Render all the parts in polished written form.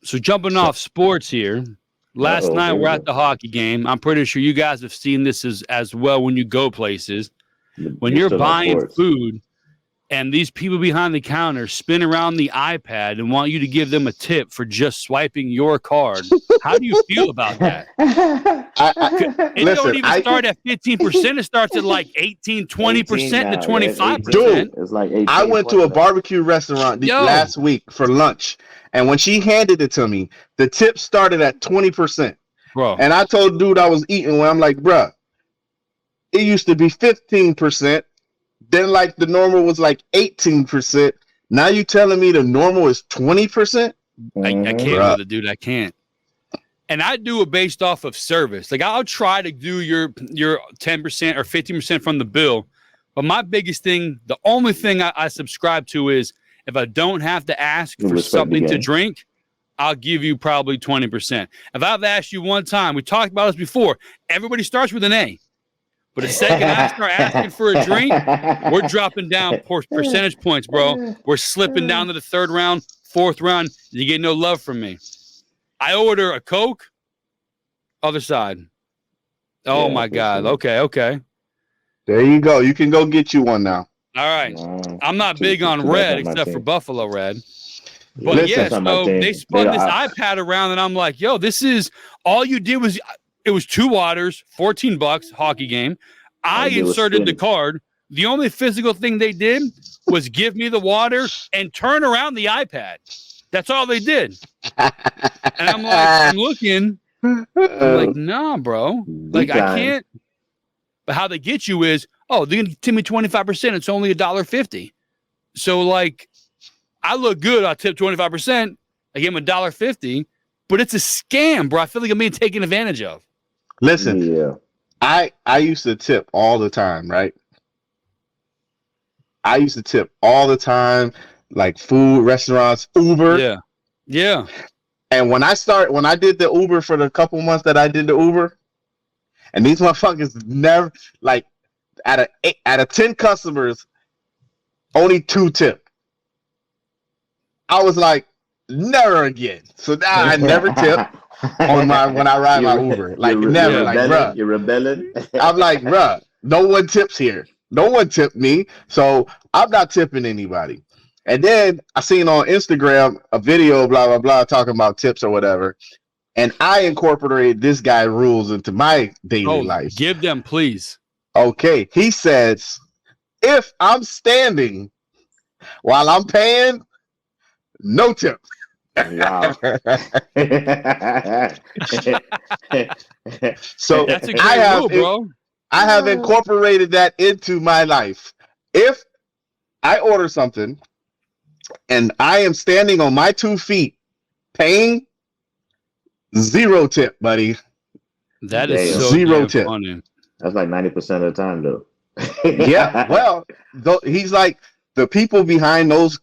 So jumping off sports here. Last night we're at the hockey game. I'm pretty sure you guys have seen this as well when you go places. When you're buying food and these people behind the counter spin around the iPad and want you to give them a tip for just swiping your card, how do you feel about that? It don't even start at 15%. It starts at like 18, 20% to 25%. Dude, it's like 18, I went to a barbecue restaurant last week for lunch, and when she handed it to me, the tip started at 20%. Bro. And I told dude I was eating when I'm like, bruh, it used to be 15%. Then like the normal was like 18%. Now you telling me the normal is 20%? I can't with it, dude. I can't. And I do it based off of service. Like I'll try to do your 10% or 15% from the bill. But my biggest thing, the only thing I subscribe to is if I don't have to ask for something to drink, I'll give you probably 20%. If I've asked you one time, we talked about this before, everybody starts with an A. But the second I start asking for a drink, we're dropping down percentage points, bro. We're slipping down to the third round, fourth round. You get no love from me. I order a Coke, other side. Oh, my God. Sure. Okay. There you go. You can go get you one now. All right. I'm not big on red except for Buffalo Red. But yeah, so they spun this iPad around, and I'm like, yo, this is all you did was it was 2 waters, $14, hockey game. I inserted the card. The only physical thing they did was give me the water and turn around the iPad. That's all they did. And I'm like, I'm looking. I'm like, nah, bro. Like, I can't. But how they get you is, oh, they're going to tip me 25%. It's only $1.50. So, like, I look good. I tip 25%. I give them $1.50. But it's a scam, bro. I feel like I'm being taken advantage of. Listen, I used to tip all the time, right? I used to tip all the time, like food, restaurants, Uber. Yeah. And when I did the Uber for the couple months that I did the Uber, and these motherfuckers never, like, out of 10 customers, only 2 tip. I was like, never again. So now I never tip when I ride my Uber. Like, never. Like, bruh. You're rebelling? I'm like, bruh, no one tips here. No one tipped me. So I'm not tipping anybody. And then I seen on Instagram a video, blah, blah, blah, talking about tips or whatever. And I incorporated this guy rules into my daily life. Give them, please. Okay. He says, if I'm standing while I'm paying, no tip. Wow. So that's a great rule, bro. I have incorporated that into my life. If I order something and I am standing on my 2 feet paying, 0 tip, buddy. That is so 0 tip. Funny. That's like 90% of the time, though. Yeah, well, he's like, the people behind those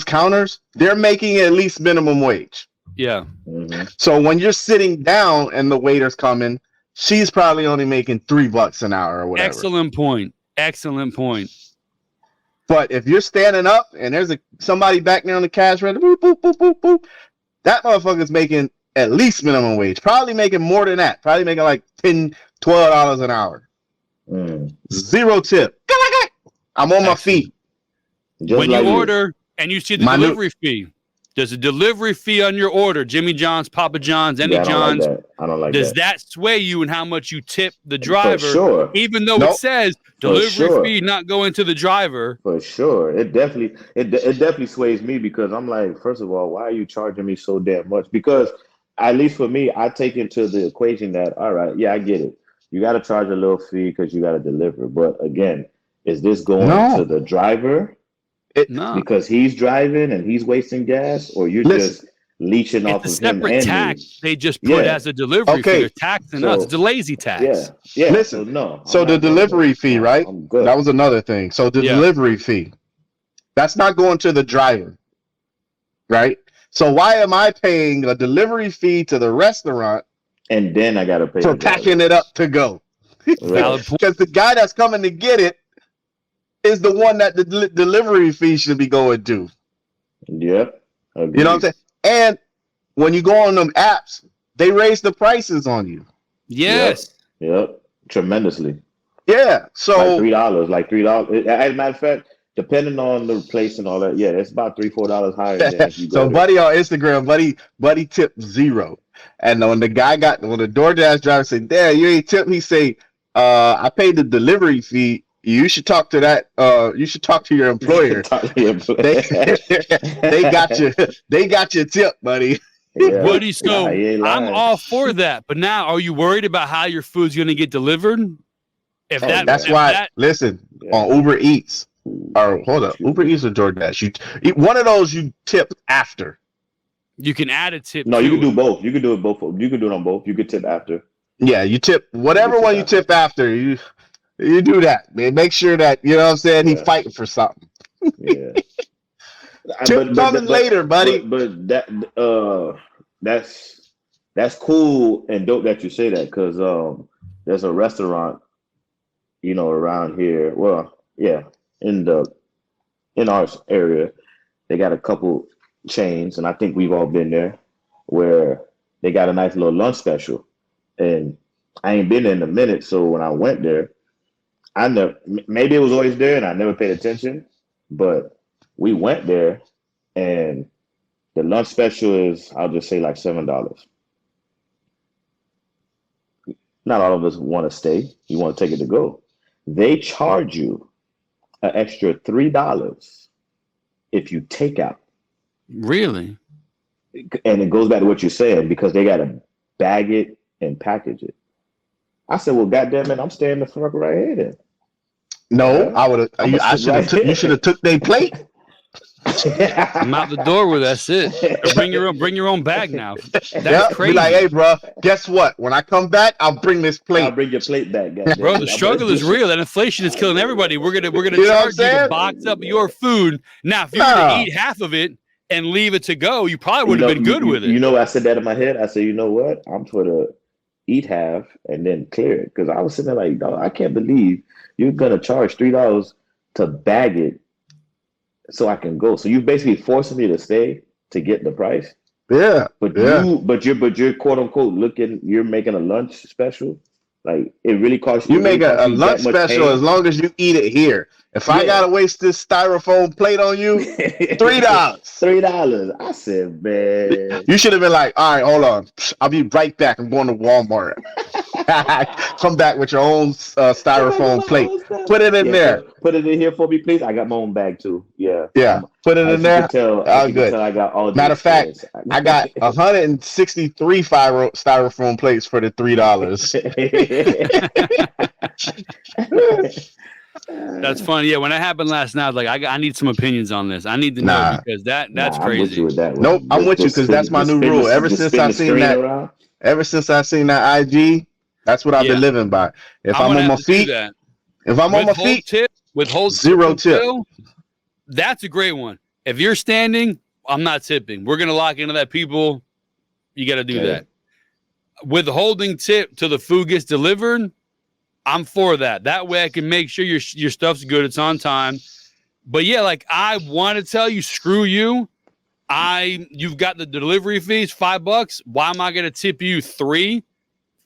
counters, they're making at least minimum wage. Yeah. Mm-hmm. So when you're sitting down and the waiter's coming, she's probably only making $3 an hour or whatever. Excellent point. But if you're standing up and there's somebody back there on the cash register, boop, boop, boop, boop, boop, that motherfucker's making at least minimum wage. Probably making more than that. Probably making like $10, $12 an hour. 0 tip. I'm on my feet. When you order and you see the delivery fee, there's a delivery fee on your order. Jimmy John's, Papa John's, any John's. I don't like Does that sway you in how much you tip the driver? For sure. Even though it says delivery fee not going to the driver. For sure. It definitely sways me because I'm like, first of all, why are you charging me so damn much? Because at least for me, I take into the equation that, all right, yeah, I get it. You got to charge a little fee because you got to deliver. But again, is this going to the driver? No. Because he's driving and he's wasting gas, or you're just leeching off of him? It's a separate tax they just put as a delivery fee. They're taxing us. It's a lazy tax. Yeah. Listen, so the delivery fee, right? That was another thing. So the delivery fee, that's not going to the driver, right? So why am I paying a delivery fee to the restaurant and then I got to pay for packing it up to go? Because the guy that's coming to get it is the one that the delivery fee should be going to. Yep. You know what I'm saying? And when you go on them apps, they raise the prices on you. Yes. Yep. Tremendously. Yeah. So $3. As a matter of fact, depending on the place and all that, yeah, it's about $3-4 higher than if you go. So buddy on Instagram, buddy tipped 0. And when the DoorDash driver said, "Damn, you ain't tipped," he say, "I paid the delivery fee. You should talk to that. You should talk to your employer. They got your tip, buddy." Yeah. Buddy, so I'm all for that. But now, are you worried about how your food's going to get delivered? Listen, on Uber Eats, or hold up, Uber Eats or DoorDash, one of those you tip after. You can add a tip. No, you can do both. You can do it both. You can do it on both. You can tip after. Yeah, you tip whatever one you tip after. You do that, man. Make sure that you know what I'm saying. He's fighting for something. Yeah. Tip coming later, buddy. But that's cool and dope that you say that, because there's a restaurant, around here. Well, yeah, in our area, they got a couple chains, and I think we've all been there, where they got a nice little lunch special. And I ain't been there in a minute, so when I went there, maybe it was always there and I never paid attention, but we went there and the lunch special is, I'll just say, like $7. Not all of us want to stay. You want to take it to go. They charge you an extra $3 if you take out. Really? And it goes back to what you're saying, because they got to bag it and package it. I said, well, goddamn it, I'm staying the fuck right here then. No, I would have. You should have took their plate. I'm out the door with that's it. Bring your own bag now. That's crazy. Be like, hey, bro, guess what? When I come back, I'll bring this plate. I'll bring your plate back, bro. The struggle is real. That inflation is killing everybody. We're gonna charge you to box up your food. Now, if you're gonna eat half of it and leave it to go, you probably would have been good with it. I said that in my head. I said, you know what? I'm for the eat half and then clear it, because I was sitting there like, dog, I can't believe you're gonna charge $3 to bag it so I can go. So you basically forcing me to stay to get the price. Yeah. But you're quote unquote you're making a lunch special. Like, it really costs you. You make a lunch special as long as you eat it here. If I gotta waste this styrofoam plate on you, $3. $3. I said, man. You should have been like, all right, hold on. I'll be right back. I'm going to Walmart. Come back with your own styrofoam plate. Put it in there. Put it in here for me, please. I got my own bag too. Yeah. Yeah. Put it in there. Good. I got all. Matter of fact, I got 163 styrofoam plates for the $3. That's funny. Yeah, when that happened last night, I was like, I need some opinions on this. I need to know, because that's crazy. I'm with you with that one. Nope, I'm with you, because that's my new rule. Ever since I seen that IG, that's what I've been living by. If I'm on my feet, withhold 0 tip. That's a great one. If you're standing, I'm not tipping. We're gonna lock into that, people. You got to do that. Withholding tip till the food gets delivered, I'm for that. That way I can make sure your stuff's good, it's on time. But yeah, like, I want to tell you, screw you. You've got the delivery fees, $5. Why am I going to tip you $3?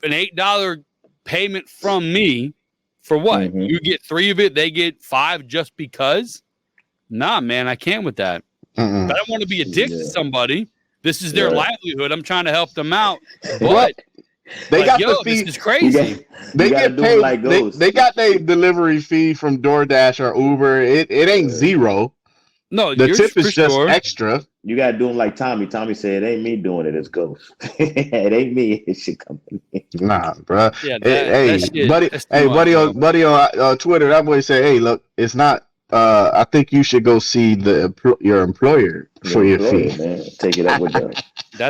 An $8 payment from me for what? Mm-hmm. You get 3 of it, they get 5 just because? Nah, man, I can't with that. Mm-mm. I don't want to be a dick to somebody. This is their livelihood. I'm trying to help them out. But they got the fee. This is crazy. They get paid. Like they got their delivery fee from DoorDash or Uber. It ain't 0. No, the tip is just extra. You gotta do them like Tommy. Tommy said, "It ain't me doing it. It's Ghost. It ain't me. It's shit company." Nah, bro. Yeah, buddy on Twitter. That boy said, "Hey, look, it's not. I think you should go see your employer for your fee. Man. Take it up with them.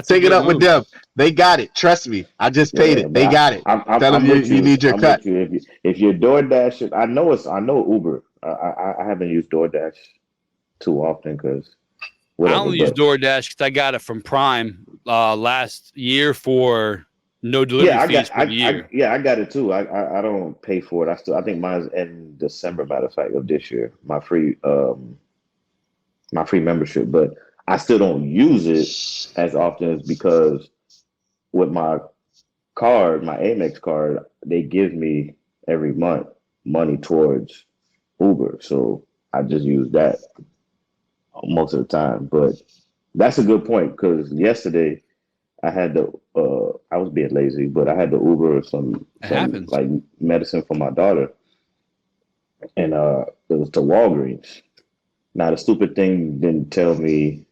Take it up with them. They got it. Trust me. I just paid it. They got it. Tell them you need your cut. If you're DoorDash, I know Uber. I haven't used DoorDash too often because I only use DoorDash because I got it from Prime last year for no delivery fees for the year. I got it too. I don't pay for it. I think mine's in December, matter of fact, of this year. My free membership. But I still don't use it as often as because with my card, my Amex card, they give me every month money towards Uber. So I just use that most of the time. But that's a good point because yesterday I had the I was being lazy, but I had to Uber some like medicine for my daughter, and it was to Walgreens. Now the stupid thing didn't tell me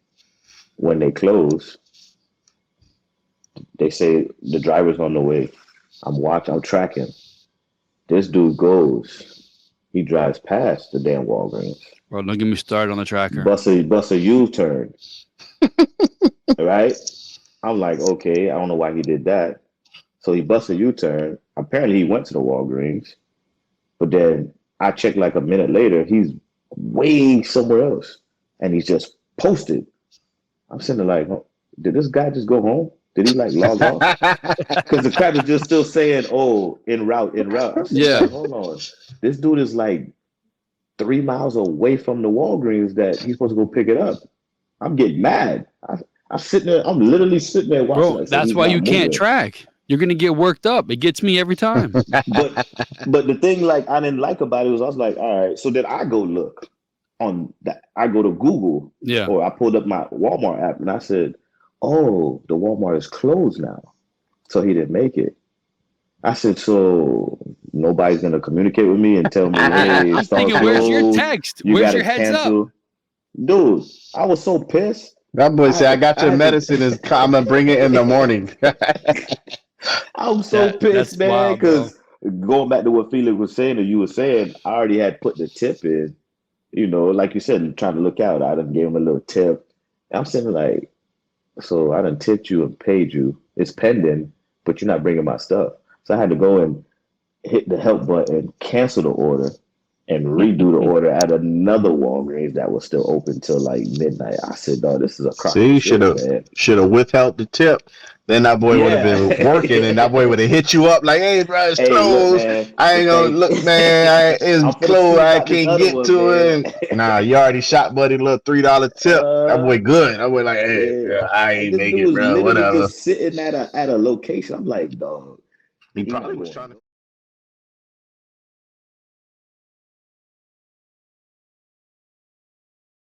when they close. They say the driver's on the way. I'm tracking. This dude he drives past the damn Walgreens. Bro, don't get me started on the tracker. Bust a U-turn. Right? I'm like, okay, I don't know why he did that. So he busts a U-turn. Apparently he went to the Walgreens. But then I checked like a minute later, he's way somewhere else. And he's just posted. I'm sitting there like, oh, did this guy just go home? Did he like log off? Because the crap is just still saying, oh, en route. Yeah. Like, hold on. This dude is like 3 miles away from the Walgreens that he's supposed to go pick it up. I'm getting mad. I'm literally sitting there watching. Bro, that's why you can't track. You're gonna get worked up. It gets me every time. but the thing like I didn't like about it was I was like, all right. So then I go look on that. I go to Google. Yeah. Or I pulled up my Walmart app and I said, oh, the Walmart is closed now. So he didn't make it. I said, so nobody's gonna communicate with me and tell me, hey, I'm thinking, where's your text? Where's your heads up? Dude, I was so pissed. That boy said, I got your medicine. I'm going to bring it in the morning. I'm so pissed, man, because going back to what Felix was saying or you were saying, I already had put the tip in, like you said, trying to look out. I done gave him a little tip. And I'm saying like, so I done tipped you and paid you. It's pending, but you're not bringing my stuff. So I had to go and hit the help button, cancel the order, and redo the order at another Walgreens that was still open till like midnight. I said, "No, this is a crime." See, should have withheld the tip. Then that boy would have been working, and that boy would have hit you up like, "Hey, bro, it's closed. Look, I ain't gonna look, man. It's closed. I can't get to it." Nah, you already shot buddy a little $3 tip. That boy good. That boy like, "Hey, bro, I ain't make it, bro. Whatever." Just sitting at a location. I'm like, dog. He probably was trying to.